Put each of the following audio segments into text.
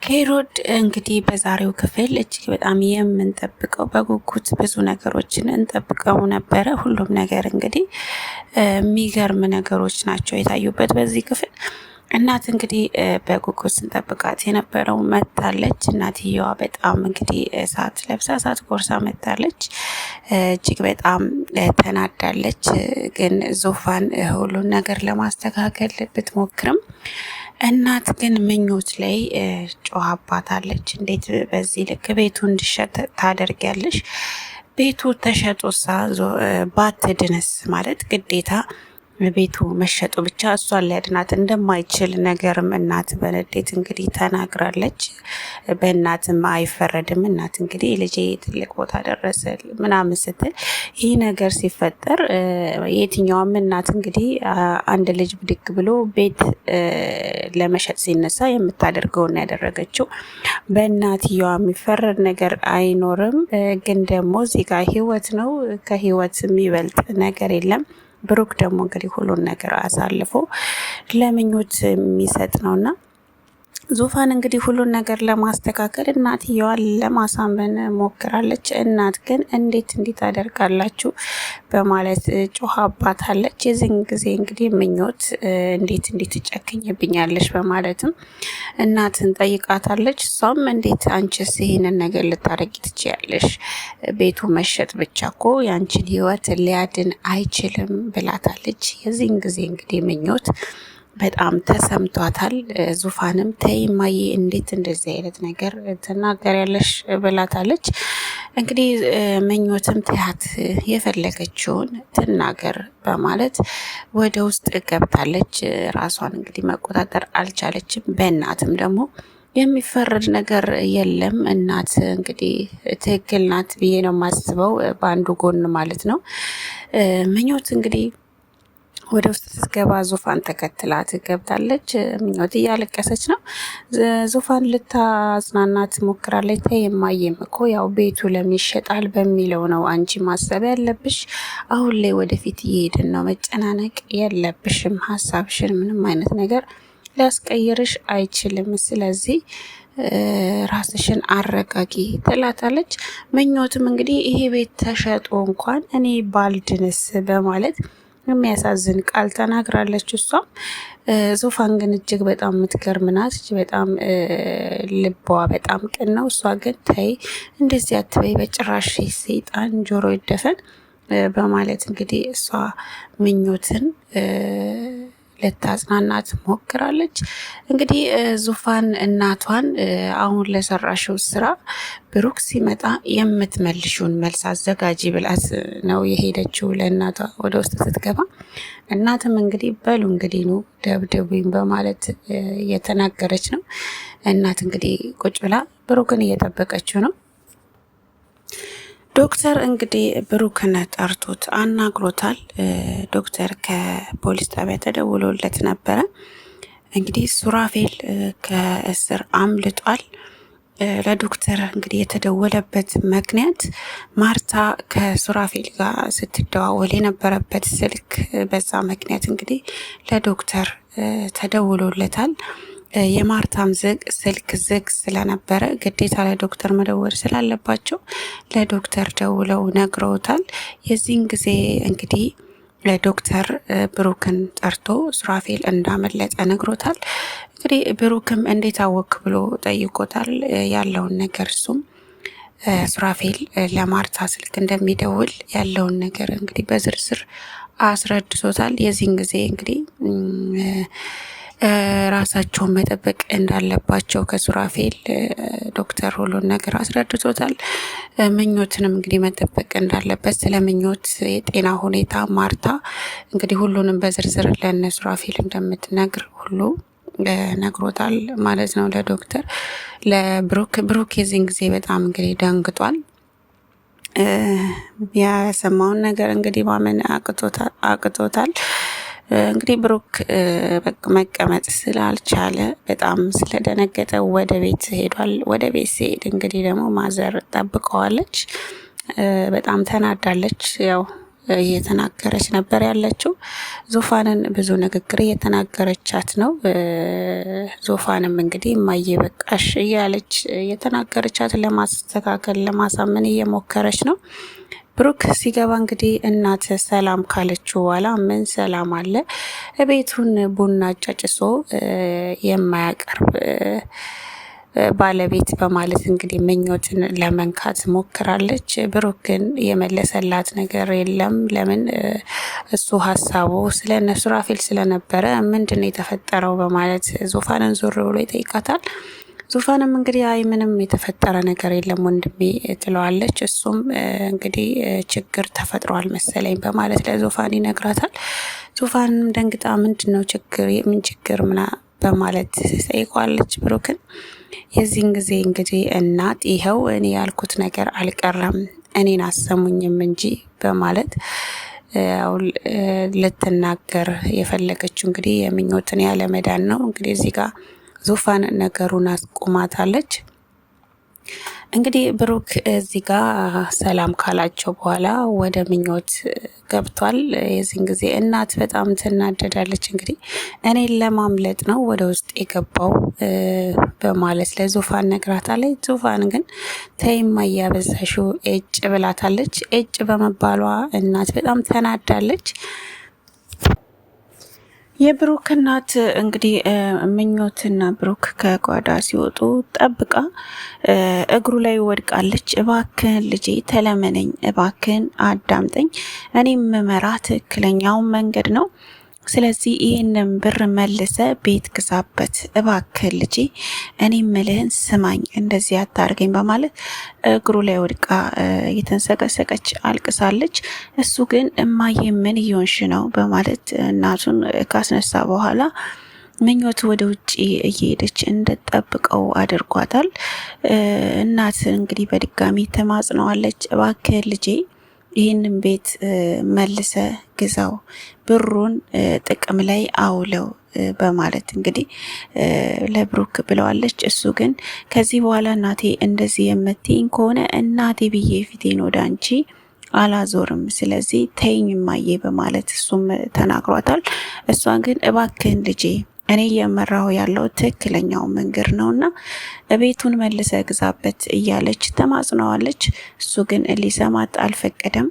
ኬሮድ እንግዲህ በዛሬው ክፍል እጅግ በጣም የምንጠብቀው በጉጉት ብዙ ነገሮችን እንጠብቀው ነበረ። ሁሉም ነገር እንግዲህ የሚገርም ነገሮች ናቸው የታዩበት በዚህ ክፍል። እናት እንግዲህ በጉጉት ስንጠብቃት የነበረው መታለች። እናትየዋ በጣም እንግዲህ እሳት ለብሳ እሳት ጎርሳ መታለች። እጅግ በጣም ተናዳለች። ግን ዙፋን ሁሉን ነገር ለማስተካከል ብትሞክርም እናት ግን ምኞት ላይ ጮሃባታለች። እንዴት በዚህ ልክ ቤቱ እንዲሸጥ ታደርጊያለሽ? ቤቱ ተሸጦሳ ባትድንስ ማለት ግዴታ ቤቱ መሸጡ ብቻ እሷን ሊያድናት እንደማይችል ነገርም እናት በንዴት እንግዲህ ተናግራለች። በእናትም አይፈረድም። እናት እንግዲህ ልጄ ትልቅ ቦታ ደረሰ ምናምን ስትል ይህ ነገር ሲፈጠር የትኛውም እናት እንግዲህ አንድ ልጅ ብድግ ብሎ ቤት ለመሸጥ ሲነሳ የምታደርገውን ያደረገችው። በእናትየዋ የሚፈረድ ነገር አይኖርም። ግን ደግሞ እዚህ ጋር ህይወት ነው። ከህይወት የሚበልጥ ነገር የለም። ብሩክ ደግሞ እንግዲህ ሁሉን ነገር አሳልፎ ለምኞት የሚሰጥ ነውና ዙፋን እንግዲህ ሁሉን ነገር ለማስተካከል እናትየዋን ለማሳመን ሞክራለች። እናት ግን እንዴት ታደርጋላችሁ በማለት ጮሃባታለች። የዚህን ጊዜ እንግዲህ ምኞት እንዴት ትጨክኝብኛለች በማለትም እናትን ጠይቃታለች። እሷም እንዴት አንቺስ ይሄንን ነገር ልታረጊ ትችያለሽ? ቤቱ መሸጥ ብቻ እኮ ያንቺን ህይወት ሊያድን አይችልም ብላታለች። የዚህን ጊዜ እንግዲህ ምኞት በጣም ተሰምቷታል። ዙፋንም ተይ እማዬ እንዴት እንደዚህ አይነት ነገር ትናገሪያለሽ ብላታለች። እንግዲህ ምኞትም ትያት የፈለገችውን ትናገር በማለት ወደ ውስጥ ገብታለች። ራሷን እንግዲህ መቆጣጠር አልቻለችም። በእናትም ደግሞ የሚፈረድ ነገር የለም። እናት እንግዲህ ትክክል ናት ብዬ ነው የማስበው፣ በአንዱ ጎን ማለት ነው። ምኞት እንግዲህ ወደ ውስጥ ስትገባ ዙፋን ተከትላት ገብታለች። ምኞት እያለቀሰች ነው። ዙፋን ልታጽናናት ሞክራለች። ተይ እማዬም እኮ ያው ቤቱ ለምን ይሸጣል በሚለው ነው አንቺ ማሰብ ያለብሽ። አሁን ላይ ወደፊት እየሄድን ነው። መጨናነቅ የለብሽም። ሀሳብሽን ምንም አይነት ነገር ሊያስቀይርሽ አይችልም። ስለዚህ ራስሽን አረጋጊ ትላታለች። ምኞትም እንግዲህ ይሄ ቤት ተሸጦ እንኳን እኔ ባልድንስ በማለት የሚያሳዝን ቃል ተናግራለች። እሷም ዙፋን ግን እጅግ በጣም የምትገርም ናት። በጣም ልቧ በጣም ቅን ነው። እሷ ግን ተይ እንደዚህ አትበይ፣ በጭራሽ ሰይጣን ጆሮ ይደፈን በማለት እንግዲህ እሷ ምኞትን ልታጽናናት ሞክራለች። እንግዲህ ዙፋን እናቷን አሁን ለሰራሽው ስራ ብሩክ ሲመጣ የምትመልሽውን መልስ አዘጋጂ ብላት ነው የሄደችው ለእናቷ ወደ ውስጥ ስትገባ። እናትም እንግዲህ በሉ እንግዲህ ነው ደብደቡኝ በማለት እየተናገረች ነው። እናት እንግዲህ ቁጭ ብላ ብሩክን እየጠበቀችው ነው። ዶክተር እንግዲህ ብሩክን ጠርቶት አናግሮታል። ዶክተር ከፖሊስ ጣቢያ ተደውሎለት ነበረ። እንግዲህ ሱራፌል ከእስር አምልጧል። ለዶክተር እንግዲህ የተደወለበት ምክንያት ማርታ ከሱራፌል ጋር ስትደዋወል የነበረበት ስልክ፣ በዛ ምክንያት እንግዲህ ለዶክተር ተደውሎለታል። የማርታም ስልክ ዝግ ስለነበረ ግዴታ ለዶክተር መደወል ስላለባቸው ለዶክተር ደውለው ነግረውታል። የዚህን ጊዜ እንግዲህ ዶክተር ብሩክን ጠርቶ ሱራፌል እንዳመለጠ ነግሮታል። እንግዲህ ብሩክም እንዴት አወክ ብሎ ጠይቆታል ያለውን ነገር። እሱም ሱራፌል ለማርታ ስልክ እንደሚደውል ያለውን ነገር እንግዲህ በዝርዝር አስረድቶታል። የዚህን ጊዜ እንግዲህ ራሳቸውን መጠበቅ እንዳለባቸው ከሱራፌል ዶክተር ሁሉን ነገር አስረድቶታል። ምኞትንም እንግዲህ መጠበቅ እንዳለበት ስለ ምኞት የጤና ሁኔታ ማርታ እንግዲህ ሁሉንም በዝርዝር ለነ ሱራፌል እንደምትነግር ሁሉ ነግሮታል ማለት ነው ለዶክተር። ብሩክ የዚህን ጊዜ በጣም እንግዲህ ደንግጧል። የሰማውን ነገር እንግዲህ ማመን አቅቶታል። እንግዲህ ብሩክ መቀመጥ ስላልቻለ በጣም ስለደነገጠ ወደ ቤት ሄዷል። ወደ ቤት ሲሄድ እንግዲህ ደግሞ ማዘር ጠብቀዋለች። በጣም ተናዳለች። ያው እየተናገረች ነበር ያለችው። ዙፋንን ብዙ ንግግር እየተናገረቻት ነው። ዙፋንም እንግዲህ እማዬ በቃሽ እያለች እየተናገረቻት ለማስተካከል ለማሳመን እየሞከረች ነው። ብሩክ ሲገባ እንግዲህ እናት ሰላም ካለችው በኋላ ምን ሰላም አለ? ቤቱን ቡና ጨጭሶ የማያቀርብ ባለቤት በማለት እንግዲህ ምኞትን ለመንካት ሞክራለች። ብሩክ ግን የመለሰላት ነገር የለም። ለምን እሱ ሀሳቡ ስለ እነ ሱራፌል ስለነበረ ምንድን ነው የተፈጠረው በማለት ዙፋንን ዞር ብሎ ይጠይቃታል። ዙፋንም እንግዲህ አይ ምንም የተፈጠረ ነገር የለም ወንድሜ ትለዋለች። እሱም እንግዲህ ችግር ተፈጥሯል መሰለኝ በማለት ለዙፋን ይነግራታል። ዙፋንም ደንግጣ ምንድን ነው ችግር የምን ችግር ምና በማለት ጠይቋለች ብሩክን። የዚህን ጊዜ እንግዲህ እናት ይኸው እኔ ያልኩት ነገር አልቀረም እኔን አሰሙኝም እንጂ በማለት ልትናገር የፈለገችው እንግዲህ የምኞትን ያለ መዳን ነው። እንግዲህ እዚህ ጋር ዙፋን ነገሩን አስቆማታለች። እንግዲህ ብሩክ እዚህ ጋር ሰላም ካላቸው በኋላ ወደ ምኞት ገብቷል። የዚህን ጊዜ እናት በጣም ትናደዳለች። እንግዲህ እኔን ለማምለጥ ነው ወደ ውስጥ የገባው በማለት ለዙፋን ነግራታለች። ዙፋን ግን ተይማ እያበዛሽው እጭ ብላታለች። እጭ በመባሏ እናት በጣም ተናዳለች። የብሩክ እናት እንግዲህ ምኞትና ብሩክ ከጓዳ ሲወጡ ጠብቃ እግሩ ላይ ወድቃለች። እባክህን ልጄ ተለመነኝ፣ እባክህን አዳምጠኝ፣ እኔ የምመራ ትክክለኛውን መንገድ ነው። ስለዚህ ይህንን ብር መልሰ ቤት ግዛበት እባክህን ልጄ፣ እኔ ምልህን ስማኝ፣ እንደዚህ አታርገኝ በማለት እግሩ ላይ ወድቃ እየተንሰቀሰቀች አልቅሳለች። እሱ ግን እማዬ ምን እየሆንሽ ነው በማለት እናቱን ካስነሳ በኋላ ምኞት ወደ ውጭ እየሄደች እንድትጠብቀው አድርጓታል። እናት እንግዲህ በድጋሚ ተማጽነዋለች። እባክህን ልጄ ይህንን ቤት መልሰ ግዛው፣ ብሩን ጥቅም ላይ አውለው በማለት እንግዲህ ለብሩክ ብለዋለች። እሱ ግን ከዚህ በኋላ እናቴ እንደዚህ የምትይኝ ከሆነ እናቴ ብዬ ፊቴን ወደ አንቺ አላዞርም፣ ስለዚህ ተይኝ እማዬ በማለት እሱም ተናግሯታል። እሷ ግን እባክህን ልጄ እኔ እየመራሁ ያለው ትክክለኛው መንገድ ነውና ቤቱን መልሰ ግዛበት እያለች ተማጽነዋለች። እሱ ግን ሊሰማት አልፈቀደም።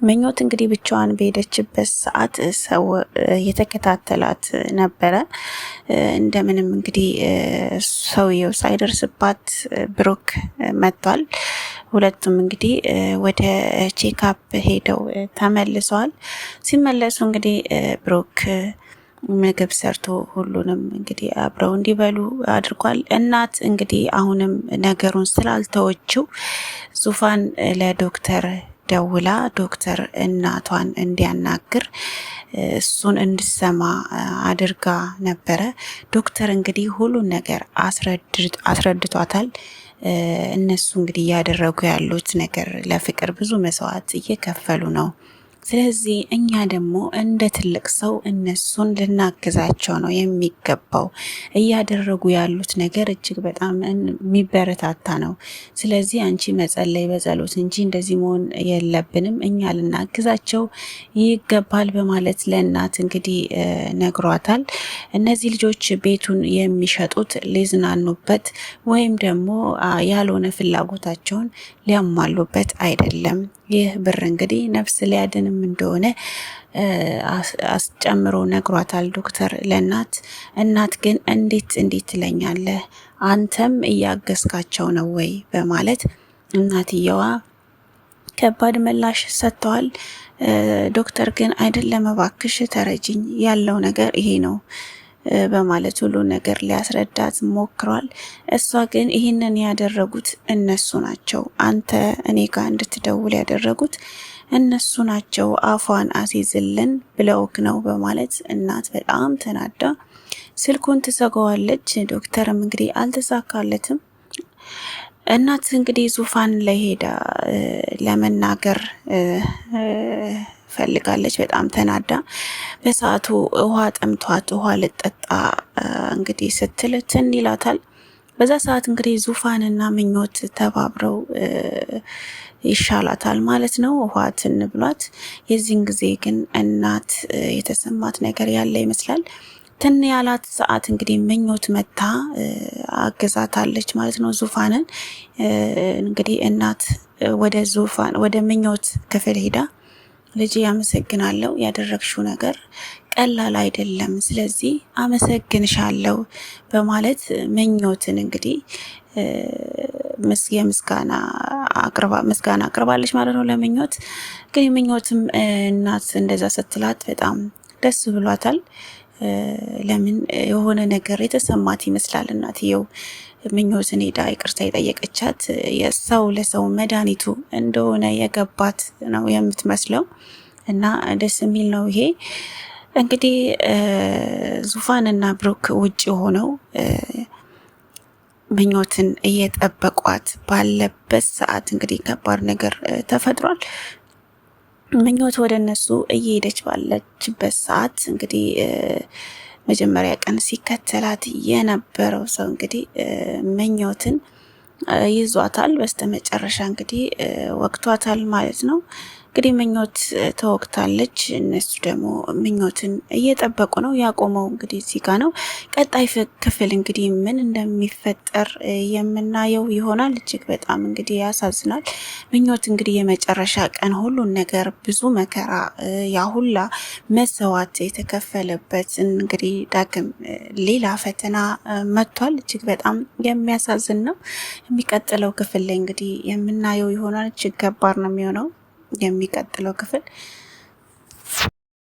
ምኞት እንግዲህ ብቻዋን በሄደችበት ሰዓት ሰው የተከታተላት ነበረ። እንደምንም እንግዲህ ሰውየው ሳይደርስባት ብሩክ መጥቷል። ሁለቱም እንግዲህ ወደ ቼክአፕ ሄደው ተመልሰዋል። ሲመለሱ እንግዲህ ብሩክ ምግብ ሰርቶ ሁሉንም እንግዲህ አብረው እንዲበሉ አድርጓል። እናት እንግዲህ አሁንም ነገሩን ስላልተወችው ዙፋን ለዶክተር ደውላ ዶክተር እናቷን እንዲያናግር እሱን እንድሰማ አድርጋ ነበረ። ዶክተር እንግዲህ ሁሉን ነገር አስረድቷታል። እነሱ እንግዲህ እያደረጉ ያሉት ነገር ለፍቅር ብዙ መስዋዕት እየከፈሉ ነው። ስለዚህ እኛ ደግሞ እንደ ትልቅ ሰው እነሱን ልናግዛቸው ነው የሚገባው። እያደረጉ ያሉት ነገር እጅግ በጣም የሚበረታታ ነው። ስለዚህ አንቺ መጸለይ በጸሎት እንጂ እንደዚህ መሆን የለብንም፣ እኛ ልናግዛቸው ይገባል በማለት ለእናት እንግዲህ ነግሯታል። እነዚህ ልጆች ቤቱን የሚሸጡት ሊዝናኑበት ወይም ደግሞ ያልሆነ ፍላጎታቸውን ሊያሟሉበት አይደለም። ይህ ብር እንግዲህ ነፍስ ሊያድንም እንደሆነ አስጨምሮ ነግሯታል ዶክተር ለእናት። እናት ግን እንዴት ትለኛለህ? አንተም እያገዝካቸው ነው ወይ በማለት እናትየዋ ከባድ ምላሽ ሰጥተዋል። ዶክተር ግን አይደለም እባክሽ ተረጅኝ፣ ያለው ነገር ይሄ ነው በማለት ሁሉ ነገር ሊያስረዳት ሞክሯል። እሷ ግን ይህንን ያደረጉት እነሱ ናቸው፣ አንተ እኔ ጋር እንድትደውል ያደረጉት እነሱ ናቸው፣ አፏን አስይዝልን ብለውክ ነው በማለት እናት በጣም ተናዳ ስልኩን ትዘጋዋለች። ዶክተርም እንግዲህ አልተሳካለትም። እናት እንግዲህ ዙፋን ላይ ሄዳ ለመናገር ፈልጋለች። በጣም ተናዳ በሰዓቱ ውሃ ጠምቷት ውሃ ልጠጣ እንግዲህ ስትል ትን ይላታል። በዛ ሰዓት እንግዲህ ዙፋንና ምኞት ተባብረው ይሻላታል ማለት ነው፣ ውሃ ትን ብሏት። የዚህን ጊዜ ግን እናት የተሰማት ነገር ያለ ይመስላል። ትን ያላት ሰዓት እንግዲህ ምኞት መታ አግዛታለች ማለት ነው ዙፋንን። እንግዲህ እናት ወደ ምኞት ክፍል ሄዳ ልጅ ያመሰግናለሁ፣ ያደረግሽው ነገር ቀላል አይደለም፣ ስለዚህ አመሰግንሻለሁ በማለት ምኞትን እንግዲህ ምስጋና አቅርባለች ማለት ነው ለምኞት። እንግዲህ ምኞትም እናት እንደዛ ስትላት በጣም ደስ ብሏታል። ለምን የሆነ ነገር የተሰማት ይመስላል እናትየው ምኞትን ሄዳ ይቅርታ የጠየቀቻት የሰው ለሰው መድኃኒቱ እንደሆነ የገባት ነው የምትመስለው እና ደስ የሚል ነው ይሄ። እንግዲህ ዙፋንና ብሩክ ውጭ ሆነው ምኞትን እየጠበቋት ባለበት ሰዓት እንግዲህ ከባድ ነገር ተፈጥሯል። ምኞት ወደ እነሱ እየሄደች ባለችበት ሰዓት እንግዲህ መጀመሪያ ቀን ሲከተላት የነበረው ሰው እንግዲህ ምኞትን ይዟታል። በስተመጨረሻ እንግዲህ ወቅቷታል ማለት ነው። እንግዲህ ምኞት ተወቅታለች። እነሱ ደግሞ ምኞትን እየጠበቁ ነው። ያቆመው እንግዲህ እዚህ ጋ ነው። ቀጣይ ክፍል እንግዲህ ምን እንደሚፈጠር የምናየው ይሆናል። እጅግ በጣም እንግዲህ ያሳዝናል። ምኞት እንግዲህ የመጨረሻ ቀን ሁሉን ነገር ብዙ መከራ ያሁላ መስዋዕት የተከፈለበት እንግዲህ ዳግም ሌላ ፈተና መጥቷል። እጅግ በጣም የሚያሳዝን ነው። የሚቀጥለው ክፍል ላይ እንግዲህ የምናየው ይሆናል። እጅግ ከባድ ነው የሚሆነው የሚቀጥለው ክፍል